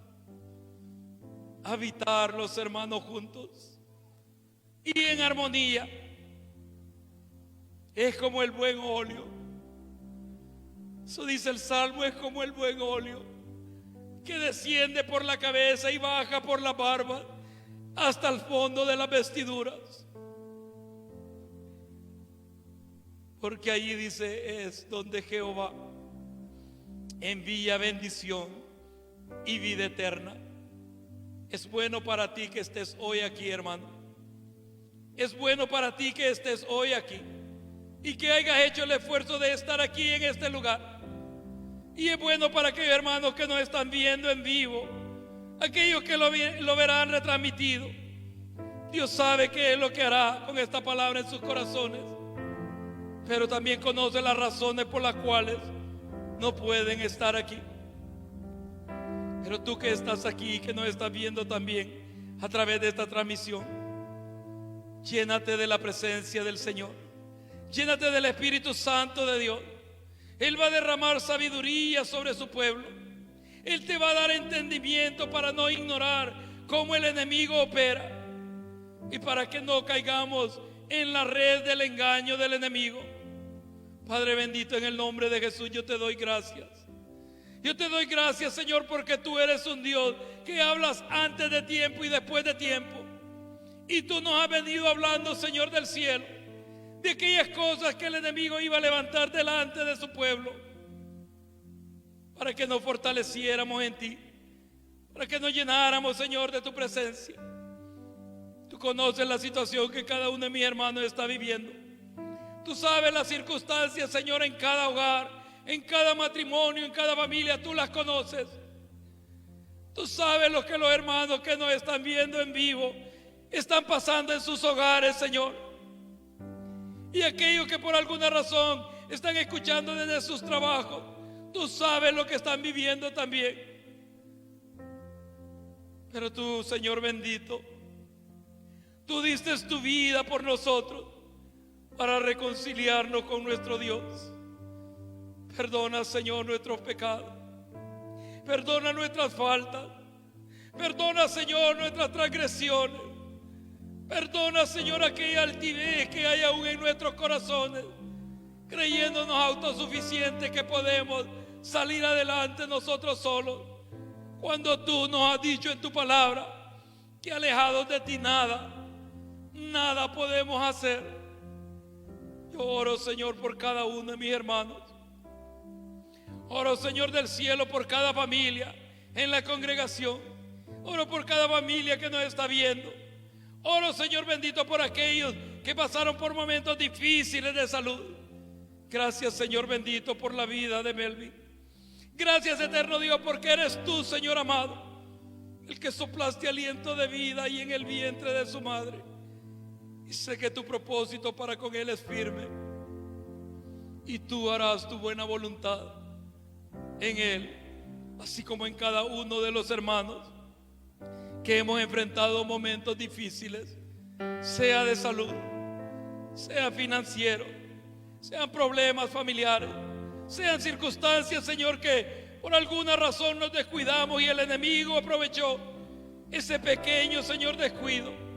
habitar los hermanos juntos y en armonía. Es como el buen óleo. Eso dice el Salmo, es como el buen óleo que desciende por la cabeza y baja por la barba hasta el fondo de las vestiduras. Porque allí dice, es donde Jehová envía bendición y vida eterna. Es bueno para ti que estés hoy aquí, hermano. Es bueno para ti que estés hoy aquí y que hayas hecho el esfuerzo de estar aquí en este lugar. Y es bueno para aquellos hermanos que nos están viendo en vivo, aquellos que lo verán retransmitido. Dios sabe qué es lo que hará con esta palabra en sus corazones, pero también conoce las razones por las cuales no pueden estar aquí. Pero tú que estás aquí, que nos estás viendo también a través de esta transmisión, llénate de la presencia del Señor, llénate del Espíritu Santo de Dios. Él va a derramar sabiduría sobre su pueblo. Él te va a dar entendimiento para no ignorar cómo el enemigo opera y para que no caigamos en la red del engaño del enemigo. Padre bendito, en el nombre de Jesús yo te doy gracias. Yo te doy gracias, Señor, porque tú eres un Dios que hablas antes de tiempo y después de tiempo. Y tú nos has venido hablando, Señor del cielo, de aquellas cosas que el enemigo iba a levantar delante de su pueblo, para que nos fortaleciéramos en ti, para que nos llenáramos, Señor, de tu presencia. Tú conoces la situación que cada uno de mis hermanos está viviendo. Tú sabes las circunstancias, Señor, en cada hogar, en cada matrimonio, en cada familia. Tú las conoces. Tú sabes lo que los hermanos que nos están viendo en vivo están pasando en sus hogares, Señor. Y aquellos que por alguna razón están escuchando desde sus trabajos, tú sabes lo que están viviendo también. Pero tú, Señor bendito, tú diste tu vida por nosotros para reconciliarnos con nuestro Dios. Perdona, Señor, nuestros pecados. Perdona nuestras faltas. Perdona, Señor, nuestras transgresiones. Perdona, Señor, aquella altivez que hay aún en nuestros corazones, creyéndonos autosuficientes, que podemos salir adelante nosotros solos, cuando tú nos has dicho en tu palabra que alejados de ti nada podemos hacer. Yo oro, Señor, por cada uno de mis hermanos. Oro, Señor del cielo, por cada familia en la congregación. Oro por cada familia que nos está viendo. Oro, Señor bendito, por aquellos que pasaron por momentos difíciles de salud. Gracias, Señor bendito, por la vida de Melvin. Gracias, eterno Dios, porque eres tú, Señor amado, el que soplaste aliento de vida ahí en el vientre de su madre. Y sé que tu propósito para con él es firme. Y tú harás tu buena voluntad en él, así como en cada uno de los hermanos que hemos enfrentado momentos difíciles, sea de salud, sea financiero, sean problemas familiares, sean circunstancias, Señor, que por alguna razón nos descuidamos y el enemigo aprovechó ese pequeño, Señor, descuido.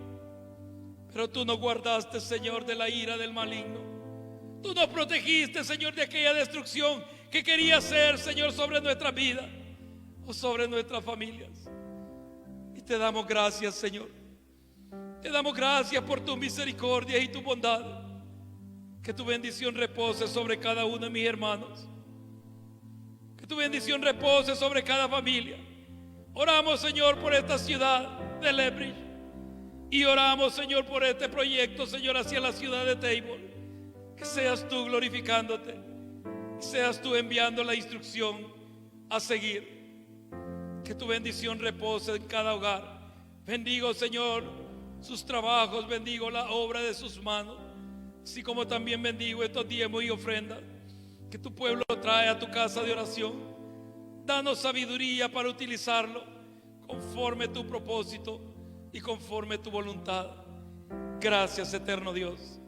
Pero tú nos guardaste, Señor, de la ira del maligno. Tú nos protegiste, Señor, de aquella destrucción que quería hacer, Señor, sobre nuestra vida o sobre nuestras familias. Y te damos gracias, Señor. Te damos gracias por tu misericordia y tu bondad. Que tu bendición repose sobre cada uno de mis hermanos. Que tu bendición repose sobre cada familia. Oramos, Señor, por esta ciudad de Lethbridge. Y oramos, Señor, por este proyecto, Señor, hacia la ciudad de Table. Que seas tú glorificándote. Y seas tú enviando la instrucción a seguir. Que tu bendición repose en cada hogar. Bendigo, Señor, sus trabajos. Bendigo la obra de sus manos. Así como también bendigo estos diezmos y ofrendas que tu pueblo trae a tu casa de oración. Danos sabiduría para utilizarlo conforme tu propósito y conforme tu voluntad. Gracias, eterno Dios.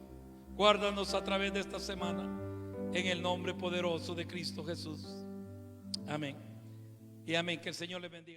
Guárdanos a través de esta semana en el nombre poderoso de Cristo Jesús. Amén. Y amén. Que el Señor les bendiga.